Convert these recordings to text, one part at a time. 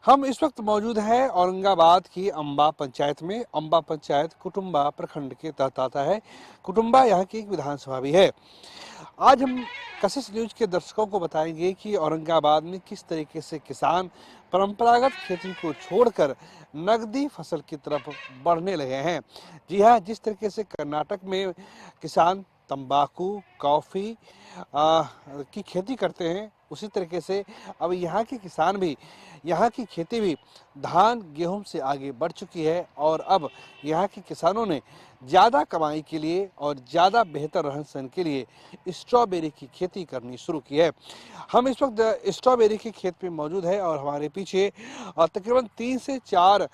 हम इस वक्त मौजूद हैं औरंगाबाद की अम्बा पंचायत में। अम्बा पंचायत कुटुम्बा प्रखंड के तहत आता है। कुटुम्बा यहाँ की एक विधानसभा भी है। आज हम कशिश न्यूज के दर्शकों को बताएंगे कि औरंगाबाद में किस तरीके से किसान परंपरागत खेती को छोड़कर नकदी फसल की तरफ बढ़ने लगे हैं। जी हाँ, जिस तरीके से कर्नाटक में किसान तंबाकू, कॉफ़ी की खेती करते हैं, उसी तरीके से अब यहाँ के किसान भी, यहाँ की खेती भी धान गेहूं से आगे बढ़ चुकी है और अब यहाँ के किसानों ने ज़्यादा कमाई के लिए और ज़्यादा बेहतर रहन सहन के लिए स्ट्रॉबेरी की खेती करनी शुरू की है। हम इस वक्त स्ट्रॉबेरी के खेत में मौजूद है और हमारे पीछे तकरीबन 3 से 4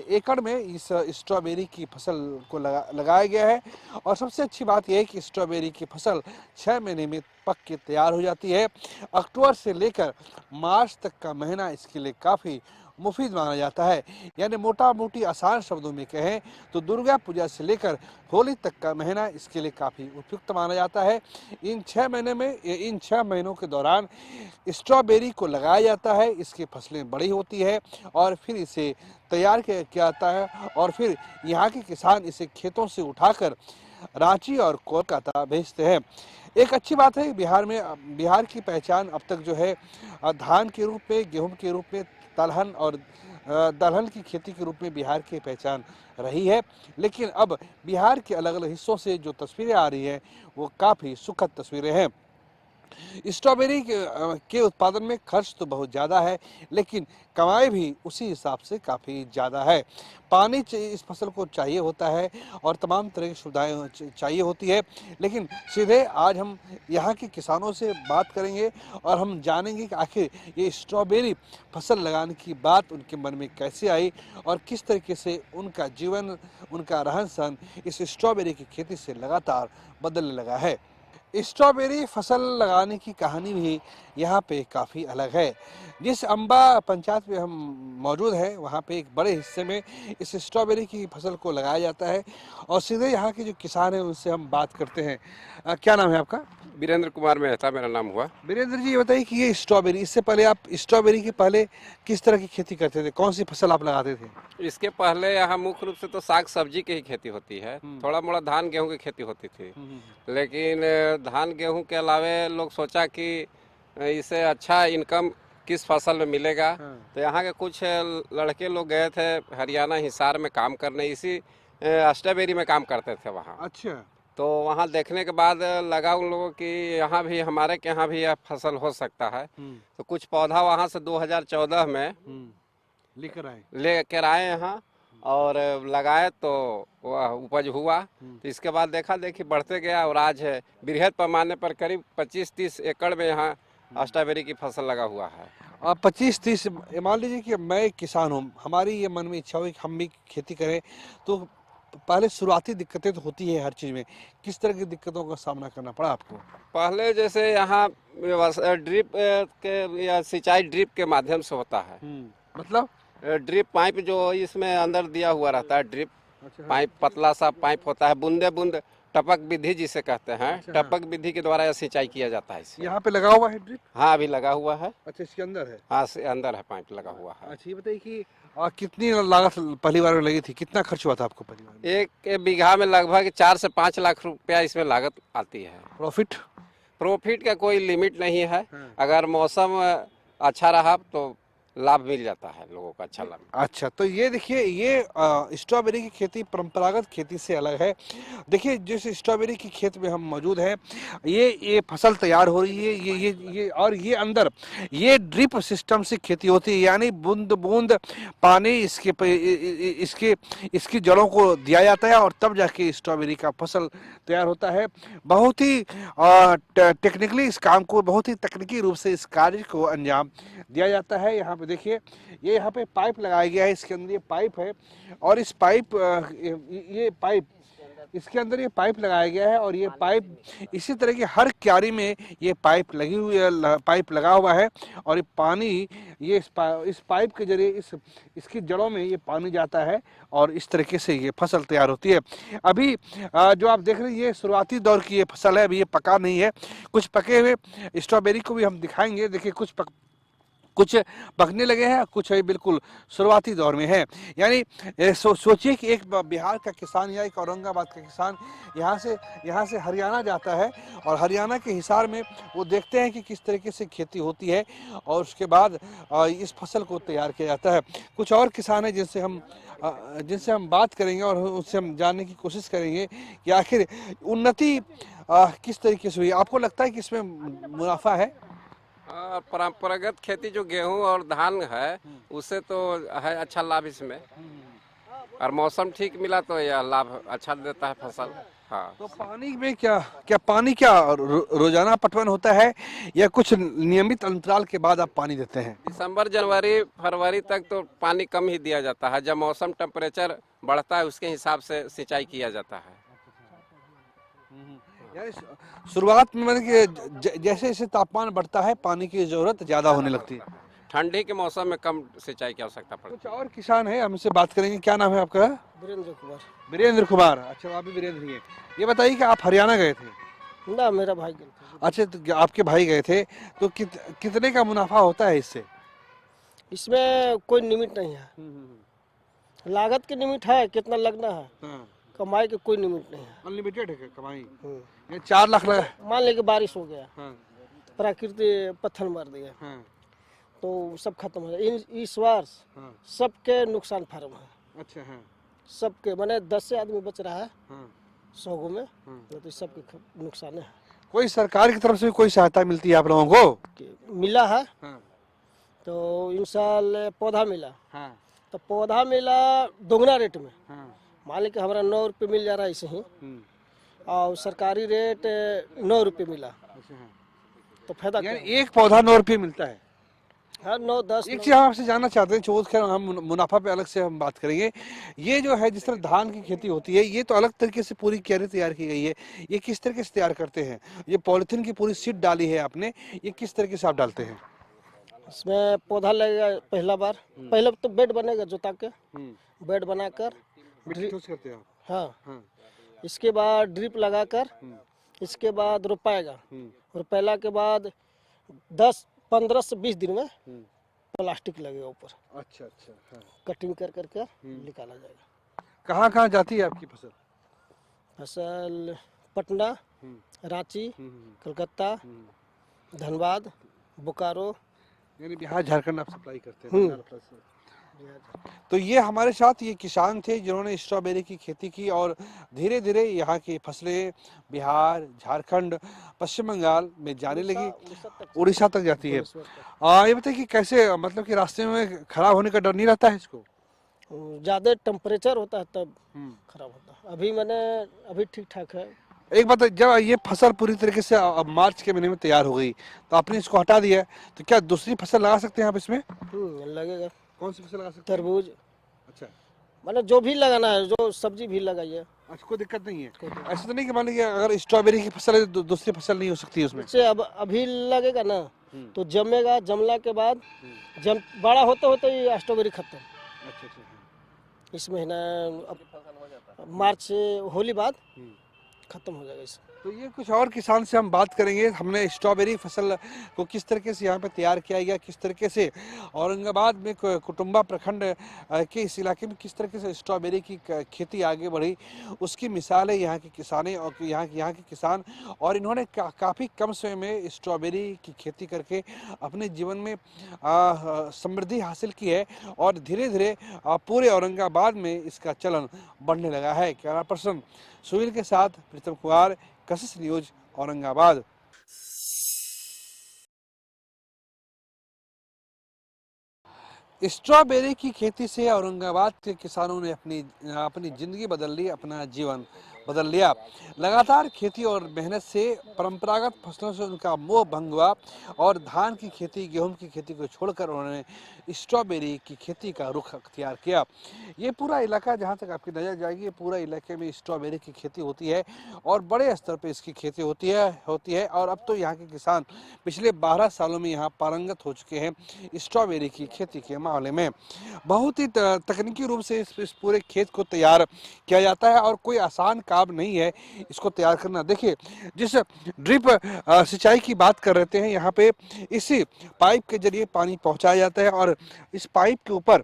एकड़ में इस स्ट्रॉबेरी की फसल को लगाया गया है। और सबसे अच्छी बात यह है कि स्ट्रॉबेरी की फसल 6 महीने में पक के तैयार हो जाती है। अक्टूबर से लेकर मार्च तक का महीना इसके लिए काफ़ी मुफीद माना जाता है। यानी मोटा मोटी आसान शब्दों में कहें तो दुर्गा पूजा से लेकर होली तक का महीना इसके लिए काफ़ी उपयुक्त माना जाता है। इन 6 महीनों के दौरान स्ट्रॉबेरी को लगाया जाता है, इसकी फसलें बड़ी होती है और फिर इसे तैयार किया जाता है और फिर यहाँ के किसान इसे खेतों से उठाकर रांची और कोलकाता भेजते हैं। एक अच्छी बात है, बिहार की पहचान अब तक जो है धान के रूप में, गेहूं के रूप में, दलहन और दलहन की खेती के रूप में बिहार की पहचान रही है। लेकिन अब बिहार के अलग अलग हिस्सों से जो तस्वीरें आ रही हैं वो काफ़ी सुखद तस्वीरें हैं। स्ट्रॉबेरी के उत्पादन में खर्च तो बहुत ज़्यादा है, लेकिन कमाई भी उसी हिसाब से काफ़ी ज़्यादा है। पानी इस फसल को चाहिए होता है और तमाम तरह की सुविधाएं चाहिए होती है। लेकिन सीधे आज हम यहाँ के किसानों से बात करेंगे और हम जानेंगे कि आखिर ये स्ट्रॉबेरी फसल लगाने की बात उनके मन में कैसे आई और किस तरीके से उनका जीवन, उनका रहन सहन इस स्ट्रॉबेरी की खेती से लगातार बदलने लगा है। स्ट्रॉबेरी फसल लगाने की कहानी भी यहाँ पे काफ़ी अलग है। जिस अम्बा पंचायत में हम मौजूद हैं वहाँ पे एक बड़े हिस्से में इस स्ट्रॉबेरी की फसल को लगाया जाता है और सीधे यहाँ के जो किसान हैं उनसे हम बात करते हैं। क्या नाम है आपका? वीरेंद्र कुमार मेहता मेरा नाम हुआ। वीरेंद्र जी, ये बताइए कि ये स्ट्रॉबेरी, इससे पहले आप स्ट्रॉबेरी के पहले किस तरह की खेती करते थे? कौन सी फसल आप लगाते थे? इसके पहले यहाँ मुख्य रूप से तो साग सब्जी की ही खेती होती है, थोड़ा मोड़ा धान गेहूं की खेती होती थी। लेकिन धान गेहूं के अलावे लोग सोचा कि इससे अच्छा इनकम किस फसल में मिलेगा। तो यहाँ के कुछ लड़के लोग गए थे हरियाणा हिसार में काम करने, इसी स्ट्रॉबेरी में काम करते थे वहाँ। अच्छा। तो वहाँ देखने के बाद लगा उन लोगों कि यहाँ भी, हमारे के यहाँ भी यह फसल हो सकता है। तो कुछ पौधा वहाँ से 2014 में लेकर आए यहाँ और लगाए तो वह उपज हुआ। तो इसके बाद देखा देखी बढ़ते गया और आज बृहद पैमाने पर करीब 25-30 एकड़ में यहाँ स्ट्रॉबेरी की फसल लगा हुआ है। 25-30, मान लीजिए कि मैं एक किसान हूँ, हमारी ये मन में इच्छा हुई कि हम भी खेती करें, तो पहले शुरुआती दिक्कतें तो होती है हर चीज़ में। किस तरह की दिक्कतों का सामना करना पड़ा आपको? पहले जैसे यहाँ ड्रिप के या सिंचाई ड्रिप के माध्यम से होता है। मतलब ड्रिप पाइप जो इसमें अंदर दिया हुआ रहता है, ड्रिप पाइप, पतला सा पाइप होता है, बूंदे बूंद टपक विधि जिसे कहते हैं। टपक विधि के द्वारा यह सिंचाई किया जाता है। यहाँ पे लगा हुआ है ड्रिप? हाँ, अभी लगा हुआ है। अच्छा, इसके अंदर है? हाँ, अंदर है, पाइप लगा हुआ है। अच्छा, ये बताइए कि कितनी लागत पहली बार में लगी थी? कितना खर्च हुआ था आपको पहली बार में? एक बीघा में लगभग 4 से 5 लाख रुपया इसमें लागत आती है। प्रॉफिट का कोई लिमिट नहीं है। अगर मौसम अच्छा रहा तो लाभ मिल जाता है लोगों का, अच्छा लाभ। अच्छा, तो ये देखिए, ये स्ट्रॉबेरी की खेती परंपरागत खेती से अलग है। देखिए, जिस स्ट्रॉबेरी की खेत में हम मौजूद हैं, ये फसल तैयार हो रही है, ये और ये अंदर ये ड्रिप सिस्टम से खेती होती है, यानी बूंद बूंद पानी इसकी जड़ों को दिया जाता है और तब जाके स्ट्रॉबेरी का फसल तैयार होता है। बहुत ही टेक्निकली इस काम को, बहुत ही तकनीकी रूप से इस कार्य को अंजाम दिया जाता है। यहाँ पे देखिए, ये यहाँ पे पाइप लगाया गया है, इसके अंदर ये पाइप है और इस पाइप इसके अंदर ये पाइप लगाया गया है और ये पाइप इसी तरह की हर क्यारी में ये पाइप लगी हुई है, पाइप लगा हुआ है और ये पानी ये इस पाइप के जरिए इसकी जड़ों में ये पानी जाता है और इस तरीके से ये फसल तैयार होती है। अभी जो आप देख रहे हैं ये शुरुआती दौर की ये फसल है, अभी ये पका नहीं है। कुछ पके हुए स्ट्रॉबेरी को भी हम दिखाएंगे। देखिए, कुछ पकने लगे हैं, कुछ अभी बिल्कुल शुरुआती दौर में है। यानी सोचिए कि एक बिहार का किसान या एक औरंगाबाद का किसान यहाँ से हरियाणा जाता है और हरियाणा के हिसार में वो देखते हैं कि किस तरीके से खेती होती है और उसके बाद इस फसल को तैयार किया जाता है। कुछ और किसान हैं जिनसे हम बात करेंगे और उनसे हम जानने की कोशिश करेंगे कि आखिर उन्नति किस तरीके से हुई। आपको लगता है कि इसमें मुनाफा है? परंपरागत खेती जो गेहूं और धान है उससे तो है अच्छा लाभ इसमें, और मौसम ठीक मिला तो यह लाभ अच्छा देता है फसल। हाँ, तो पानी में क्या पानी रोजाना पटवन होता है या कुछ नियमित अंतराल के बाद आप पानी देते हैं? दिसंबर जनवरी फरवरी तक तो पानी कम ही दिया जाता है। जब मौसम टेम्परेचर बढ़ता है उसके हिसाब से सिंचाई किया जाता है। यानी शुरुआत में मतलब कि जैसे जैसे तापमान बढ़ता है पानी की जरूरत ज्यादा होने लगती है। ठंडी के मौसम में कम सिंचाई की आवश्यकता पड़ती है। कुछ और किसान है, हमसे बात करेंगे। क्या नाम है आपका? वीरेंद्र कुमार। वीरेंद्र कुमार, अच्छा आप भी वीरेंद्र ही हैं। ये बताइए कि आप हरियाणा गए थे? ना, मेरा भाई गया था। अच्छा, तो आपके भाई गए थे तो कितने का मुनाफा होता है इससे? इसमें कोई लिमिट नहीं है। लागत की लिमिट है, कितना लगना है। हाँ। कमाई की कोई लिमिट नहीं है। अनलिमिटेड है कमाई? ये 4 लाख लगा। मान ले कि बारिश हो गया, हाँ। प्रकृति पत्थर मार दिया, हाँ। तो सब खत्म हो जाए। इस वर्ष हाँ। सबके नुकसान फार्म है। अच्छा। हाँ। सबके माने 10 से आदमी बच रहा है हाँ। 100 गो में, तो सबके नुकसान है। कोई सरकार की तरफ से कोई सहायता मिलती है आप लोगों को? मिला है। हाँ। तो इन साल पौधा मिला। हाँ। तो पौधा मिला दोगुना रेट में। हाँ। मान ली कि हमारा 9 रुपये मिल जा रहा है ऐसे ही, और सरकारी रेट 9 रुपये मिला। अच्छा। हाँ। तो फायदा क्या? एक पौधा 9 रुपये मिलता है? हाँ, 9-10। एक चीज हम आपसे जानना चाहते हैं, चौथ खैर हम मुनाफा पे अलग से हम बात करेंगे। ये जो है जिस तरह धान की खेती होती है ये तो अलग तरीके से पूरी क्यारी तैयार की गई है, ये किस तरीके से तैयार करते हैं? ये पॉलिथीन की पूरी सीट डाली है आपने, ये किस तरीके से आप डालते हैं? इसमें पौधा लगेगा पहला बार। पहले तो बेड बनेगा जोता के, बेड बनाकर मिट्टी ठोस करते हैं आप? हाँ। इसके बाद ड्रिप लगाकर, इसके बाद रोपाएगा। रोपाला के बाद 10-15 से 20 दिन में प्लास्टिक लगेगा ऊपर। अच्छा। अच्छा। हाँ। कटिंग कर करके निकाला जाएगा। कहाँ कहाँ जाती है आपकी फसल? फसल पटना, रांची, कलकत्ता, धनबाद, बोकारो, यानी बिहार झारखंड आप सप्लाई करते हैं? तो ये हमारे साथ ये किसान थे जिन्होंने स्ट्रॉबेरी की खेती की और धीरे धीरे यहाँ की फसलें बिहार, झारखंड, पश्चिम बंगाल में जाने लगी, उड़ीसा तक जाती है। ये बताइए कि कैसे, मतलब कि रास्ते में खराब होने का डर नहीं रहता है इसको? ज़्यादा टेम्परेचर होता है तब खराब होता है। अभी ठीक ठाक है। एक बात, जब ये फसल पूरी तरीके से अब मार्च के महीने में तैयार हो गई तो आपने इसको हटा दिया, तो क्या दूसरी फसल लगा सकते हैं आप इसमें? लगेगा। कौन सी फसल लगा सकते हैं? तरबूज। अच्छा। मतलब जो भी लगाना है, जो सब्जी भी लगाइए। अच्छा, कोई दिक्कत नहीं है? ऐसा तो नहीं कि मान लीजिए अगर स्ट्रॉबेरी की फसल है तो दूसरी फसल नहीं हो सकती है उसमें? इससे अब अभी लगेगा ना, तो जमेगा, जमला के बाद जम बड़ा होते होते ही स्ट्रॉबेरी खत्म। अच्छा। इस महीना मार्च से होली बाद खत्म हो जाएगा इसे। तो ये कुछ और किसान से हम बात करेंगे। हमने स्ट्रॉबेरी फसल को किस तरीके से यहाँ पे तैयार किया गया, किस तरीके से औरंगाबाद में कुटुंबा प्रखंड के इस इलाके में किस तरीके से स्ट्रॉबेरी की खेती आगे बढ़ी, उसकी मिसाल है यहाँ के किसाने और यहाँ के किसान। और इन्होंने काफ़ी कम समय में स्ट्रॉबेरी की खेती करके अपने जीवन में समृद्धि हासिल की है और धीरे धीरे पूरे औरंगाबाद में इसका चलन बढ़ने लगा है। कैमरा पर्सन सुनील के साथ प्रीतम कुमार, कशिश न्यूज, औरंगाबाद। स्ट्रॉबेरी की खेती से औरंगाबाद के किसानों ने अपनी जिंदगी बदल ली, अपना जीवन बदल लिया। लगातार खेती और मेहनत से परंपरागत फसलों से उनका मोह भंग हुआ और धान की खेती, गेहूं की खेती को छोड़कर उन्होंने स्ट्रॉबेरी की खेती का रुख अख्तियार किया। ये पूरा इलाका, जहां तक आपकी नज़र जाएगी, पूरा इलाके में स्ट्रॉबेरी की खेती होती है और बड़े स्तर पर इसकी खेती होती है। और अब तो यहाँ के किसान पिछले 12 सालों में यहाँ पारंगत हो चुके हैं स्ट्रॉबेरी की खेती के मामले में। बहुत ही तकनीकी रूप से इस पूरे खेत को तैयार किया जाता है और कोई आसान काम नहीं है इसको तैयार करना। देखिए जिस ड्रिप सिंचाई की बात कर रहे हैं, यहाँ पे इसी पाइप के जरिए पानी पहुंचाया जाता है और इस पाइप के ऊपर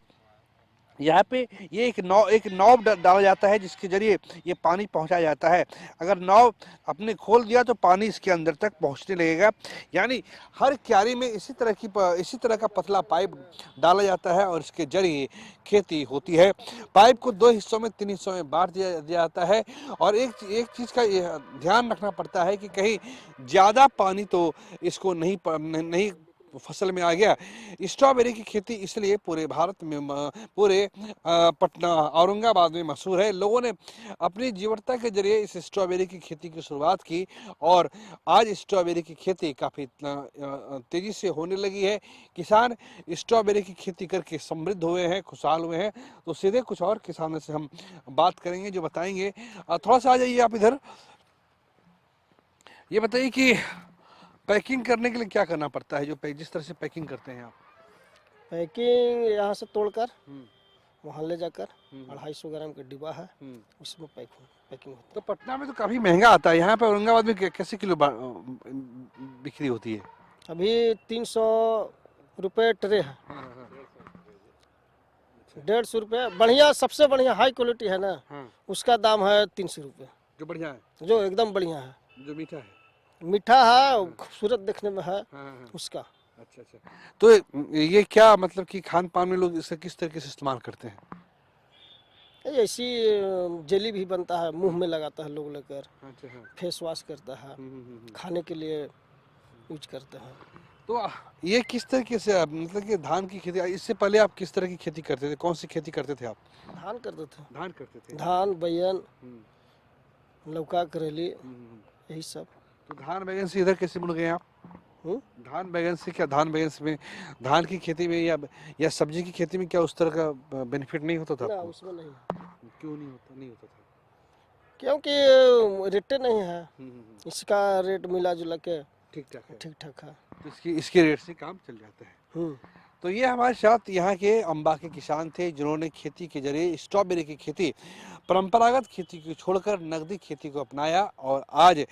यहाँ पे ये एक नॉब डाला जाता है जिसके जरिए ये पानी पहुंचाया जाता है। अगर नॉब आपने खोल दिया तो पानी इसके अंदर तक पहुंचने लगेगा। यानी हर क्यारी में इसी तरह का पतला पाइप डाला जाता है और इसके जरिए खेती होती है। पाइप को 2 हिस्सों में 3 हिस्सों में बांट दिया जाता है और एक चीज़ का ध्यान रखना पड़ता है कि कहीं ज़्यादा पानी तो इसको नहीं फसल में आ गया। स्ट्रॉबेरी की खेती इसलिए पूरे भारत में, पूरे पटना औरंगाबाद में मशहूर है। लोगों ने अपनी जीवटता के जरिए इस स्ट्रॉबेरी की खेती की शुरुआत की और आज स्ट्रॉबेरी की खेती काफ़ी तेज़ी से होने लगी है। किसान स्ट्रॉबेरी की खेती करके समृद्ध हुए हैं, खुशहाल हुए हैं। तो सीधे कुछ और किसानों से हम बात करेंगे जो बताएंगे। थोड़ा सा आ जाइए आप इधर। ये बताइए कि पैकिंग करने के लिए क्या करना पड़ता है, जो जिस तरह से पैकिंग करते हैं आप? पैकिंग यहाँ से तोड़कर वहाँ ले जाकर 250 ग्राम का डिब्बा है, उसमें पैकिंग होती है। तो पटना में तो काफी महंगा आता है, यहाँ पे औरंगाबाद में कैसे किलो बिक्री होती है? अभी 300 रुपये ट्रे है। 150 रुपये बढ़िया, सबसे बढ़िया हाई क्वालिटी है ना, उसका दाम है 300 रुपये। जो बढ़िया है, जो एकदम बढ़िया है, जो मीठा है, मीठा है, खूबसूरत देखने में है उसका। अच्छा। तो ये क्या मतलब कि खान पान में लोग इसे किस तरीके से इस्तेमाल करते हैं? ऐसी जेली भी बनता है, मुंह में लगाता है लोग लेकर। अच्छा। फेस वॉश करता है, खाने के लिए यूज करते हैं। तो ये किस तरीके से मतलब कि धान की खेती, इससे पहले आप किस तरह की खेती करते थे? कौन सी खेती करते थे आप? धान करते थे। धान करते थे? धान, बैगन, लौका, करेली, यही सब। तो धान बैगन से इधर कैसे मुड़ गए आप? धान बैगन से क्या, धान बैगन में धान की खेती में या सब्जी की खेती में क्या उस तरह का बेनिफिट नहीं होता था ना, आपको? उसमें नहीं। क्यों नहीं होता था? क्योंकि रेट नहीं है, इसका रेट मिला जुला के ठीक ठाक है, तो इसके रेट से काम चल जाता है। तो ये हमारे साथ यहाँ के अम्बा के किसान थे जिन्होंने खेती के जरिए स्ट्रॉबेरी की खेती, परंपरागत खेती को छोड़कर नकदी खेती को अपनाया और आज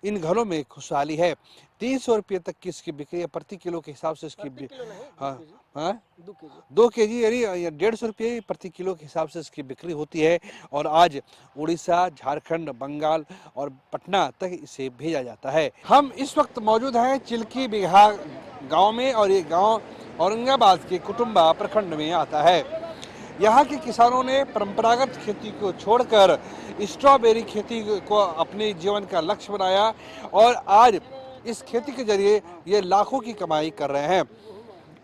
इन घरों में खुशहाली है। 300 रुपये तक की इसकी बिक्री है, प्रति किलो के हिसाब से इसकी 2 केजी यानी 150 रुपये प्रति किलो के हिसाब से इसकी बिक्री होती है और आज उड़ीसा, झारखंड, बंगाल और पटना तक इसे भेजा जाता है। हम इस वक्त मौजूद हैं चिल्की बिघा गांव में और ये गांव औरंगाबाद के कुटुंबा प्रखंड में आता है। यहाँ के किसानों ने परंपरागत खेती को छोड़कर स्ट्रॉबेरी खेती को अपने जीवन का लक्ष्य बनाया और आज इस खेती के जरिए ये लाखों की कमाई कर रहे हैं।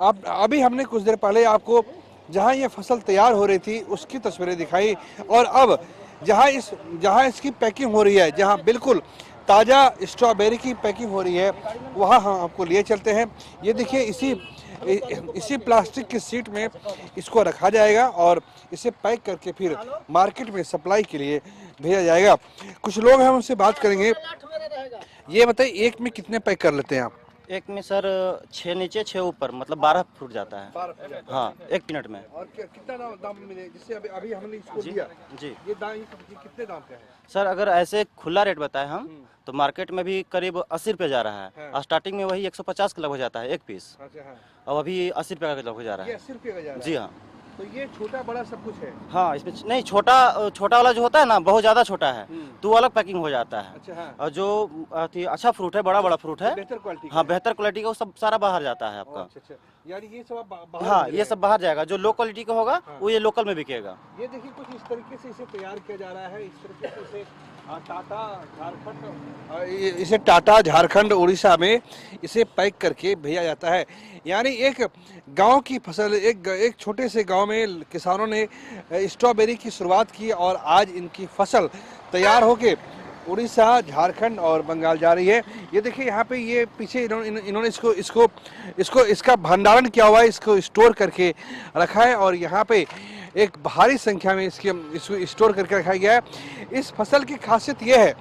अब अभी हमने कुछ देर पहले आपको जहाँ ये फसल तैयार हो रही थी उसकी तस्वीरें दिखाई और अब जहाँ इसकी पैकिंग हो रही है, जहाँ बिल्कुल ताज़ा स्ट्रॉबेरी की पैकिंग हो रही है, वहाँ हम आपको लिए चलते हैं। ये देखिए इसी प्लास्टिक की सीट में इसको रखा जाएगा और इसे पैक करके फिर मार्केट में सप्लाई के लिए भेजा जाएगा। कुछ लोग हैं उनसे बात करेंगे। ये बताइए एक में कितने पैक कर लेते हैं आप? एक में सर 6 नीचे 6 ऊपर, मतलब 12 फ्रूट जाता है। 12 हाँ, 1 मिनट में। और कितना दाम मिले? जैसे अभी हमने इसको दिया जी, ये कितने दाम का है? सर अगर ऐसे खुला रेट बताए हम तो मार्केट में भी करीब 80 रुपये जा रहा है और स्टार्टिंग में वही 150 का लगभग जाता है 1 पीस। अच्छा। अब अभी 80 रुपये का लगभग जा रहा है। 80 रुपये का जा रहा है? जी हाँ। तो ये छोटा बड़ा सब कुछ है? हाँ, इसमें नहीं, छोटा वाला जो होता है ना बहुत ज़्यादा छोटा है तो वो अलग पैकिंग हो जाता है। अच्छा। हाँ। और जो अच्छा फ्रूट है, बड़ा फ्रूट है, बेहतर क्वालिटी हाँ बेहतर क्वालिटी का, वो सब सारा बाहर जाता है आपका। अच्छा। यानी ये सब बाहर? हाँ, ये सब बाहर जाएगा। जो लो क्वालिटी का होगा वो ये लोकल में बिकेगा। ये देखिए कुछ इस तरीके से इसे तैयार किया जा रहा है। इस तरीके से इसे टाटा, झारखंड, उड़ीसा में इसे पैक करके भेजा जाता है। यानी एक गांव की फसल, एक छोटे से गांव में किसानों ने स्ट्रॉबेरी की शुरुआत की और आज इनकी फसल तैयार होके उड़ीसा, झारखंड और बंगाल जा रही है। ये देखिए यहाँ पे ये पीछे इन्होंने इसका भंडारण किया हुआ है, इसको स्टोर करके रखा है और यहाँ पे एक भारी संख्या में इसको स्टोर करके रखा गया है। इस फसल की खासियत ये है,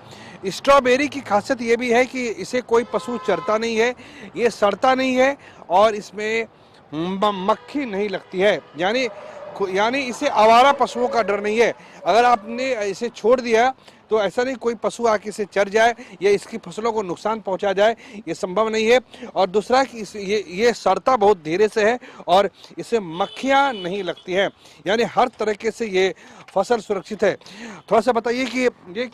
स्ट्रॉबेरी की खासियत ये भी है कि इसे कोई पशु चरता नहीं है, ये सड़ता नहीं है और इसमें मक्खी नहीं लगती है। यानी इसे आवारा पशुओं का डर नहीं है। अगर आपने इसे छोड़ दिया तो ऐसा नहीं कोई पशु आके इसे चर जाए या इसकी फसलों को नुकसान पहुंचा जाए, ये संभव नहीं है। और दूसरा कि ये सड़ता बहुत धीरे से है और इसे मक्खियां नहीं लगती हैं, यानी हर तरीके से ये फसल सुरक्षित है। थोड़ा सा बताइए कि ये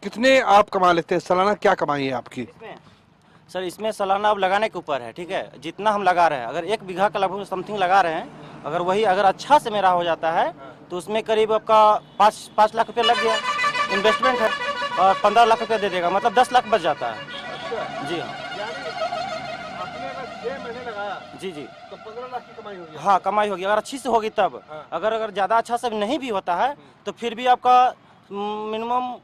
कितने आप कमा लेते हैं सालाना, क्या कमाई है आपकी? सर इसमें सालाना अब लगाने के ऊपर है, ठीक है, जितना हम लगा रहे हैं, अगर 1 बीघा का लगभग समथिंग लगा रहे हैं, अगर वही अगर अच्छा से मेरा हो जाता है तो उसमें करीब आपका 5 लाख रुपया लग गया, इन्वेस्टमेंट है, और 15 लाख रुपया दे देगा, मतलब 10 लाख बच जाता है। जी हाँ, आपने अगर 6 महीने लगाया जी जी, तो 15 लाख की कमाई होगी। हाँ कमाई होगी अगर अच्छी से होगी तब। अगर ज़्यादा अच्छा से नहीं भी होता है तो फिर भी आपका मिनिमम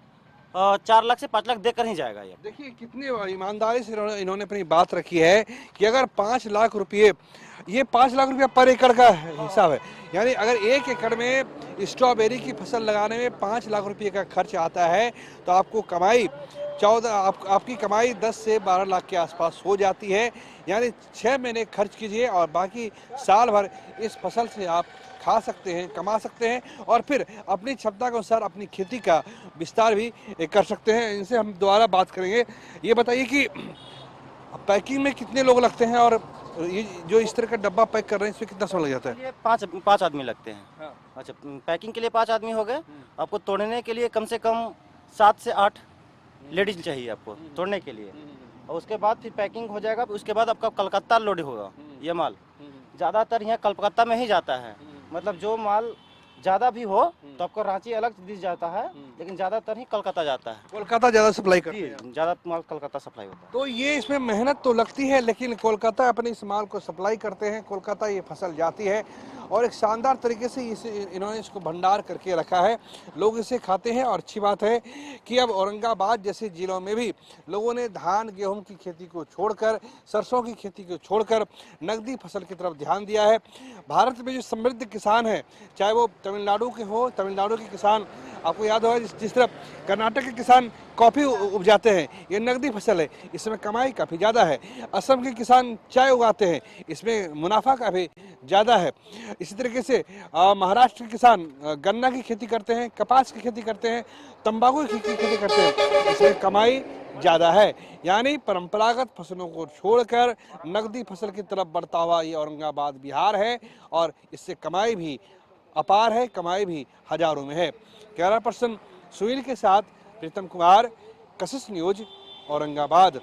4 लाख से 5 लाख देकर ही जाएगा ये। देखिए कितनी ईमानदारी से इन्होंने अपनी बात रखी है कि अगर 5 लाख रुपये, ये 5 लाख रुपया पर एकड़ का हिसाब है, यानी अगर 1 एकड़ में स्ट्रॉबेरी की फसल लगाने में 5 लाख रुपये का खर्च आता है तो आपको कमाई आपकी कमाई 10 से 12 लाख के आसपास हो जाती है। यानी 6 महीने खर्च कीजिए और बाकी साल भर इस फसल से आप खा सकते हैं, कमा सकते हैं और फिर अपनी क्षमता के अनुसार अपनी खेती का विस्तार भी कर सकते हैं। इनसे हम दोबारा बात करेंगे। ये बताइए कि पैकिंग में कितने लोग लगते हैं और ये जो इस तरह का डब्बा पैक कर रहे हैं इसमें कितना समय लग जाता है? ये 5 आदमी लगते हैं। हाँ। अच्छा, पैकिंग के लिए 5 आदमी हो गए, आपको तोड़ने के लिए कम से कम 7 से 8 लेडीज चाहिए आपको तोड़ने के लिए, और उसके बाद फिर पैकिंग हो जाएगा। उसके बाद आपका कलकत्ता लोड होगा ये माल, ज़्यादातर यहाँ कलकत्ता में ही जाता है, मतलब जो माल ज़्यादा भी हो तो आपको रांची अलग दिख जाता है, लेकिन ज़्यादातर ही कलकत्ता जाता है। कोलकाता ज़्यादा सप्लाई करते हैं। ज़्यादा माल कलकत्ता सप्लाई होता है। तो ये इसमें मेहनत तो लगती है, लेकिन कोलकाता अपने इस माल को सप्लाई करते हैं, कोलकाता ये फसल जाती है और एक शानदार तरीके से इन्होंने इसको भंडार करके रखा है, लोग इसे खाते हैं। और अच्छी बात है कि अब औरंगाबाद जैसे जिलों में भी लोगों ने धान गेहूं की खेती को छोड़कर, सरसों की खेती को छोड़कर नकदी फसल की तरफ ध्यान दिया है। भारत में जो समृद्ध किसान हैं, चाहे वो तमिलनाडु के हो, तमिलनाडु के किसान, आपको याद होगा जिस तरह कर्नाटक के किसान कॉफ़ी उपजाते हैं, ये नकदी फसल है, इसमें कमाई काफ़ी ज़्यादा है। असम के किसान चाय उगाते हैं, इसमें मुनाफा काफ़ी ज़्यादा है। इसी तरीके से महाराष्ट्र के किसान गन्ना की खेती करते हैं, कपास की खेती करते हैं, तंबाकू की खेती करते हैं, इसमें कमाई ज़्यादा है। यानी परंपरागत फसलों को छोड़कर नकदी फसल की तरफ बढ़ता हुआ ये औरंगाबाद बिहार है और इससे कमाई भी अपार है, कमाई भी हजारों में है। कैमरा पर्सन सुनील के साथ प्रीतम कुमार, कशिश न्यूज, औरंगाबाद।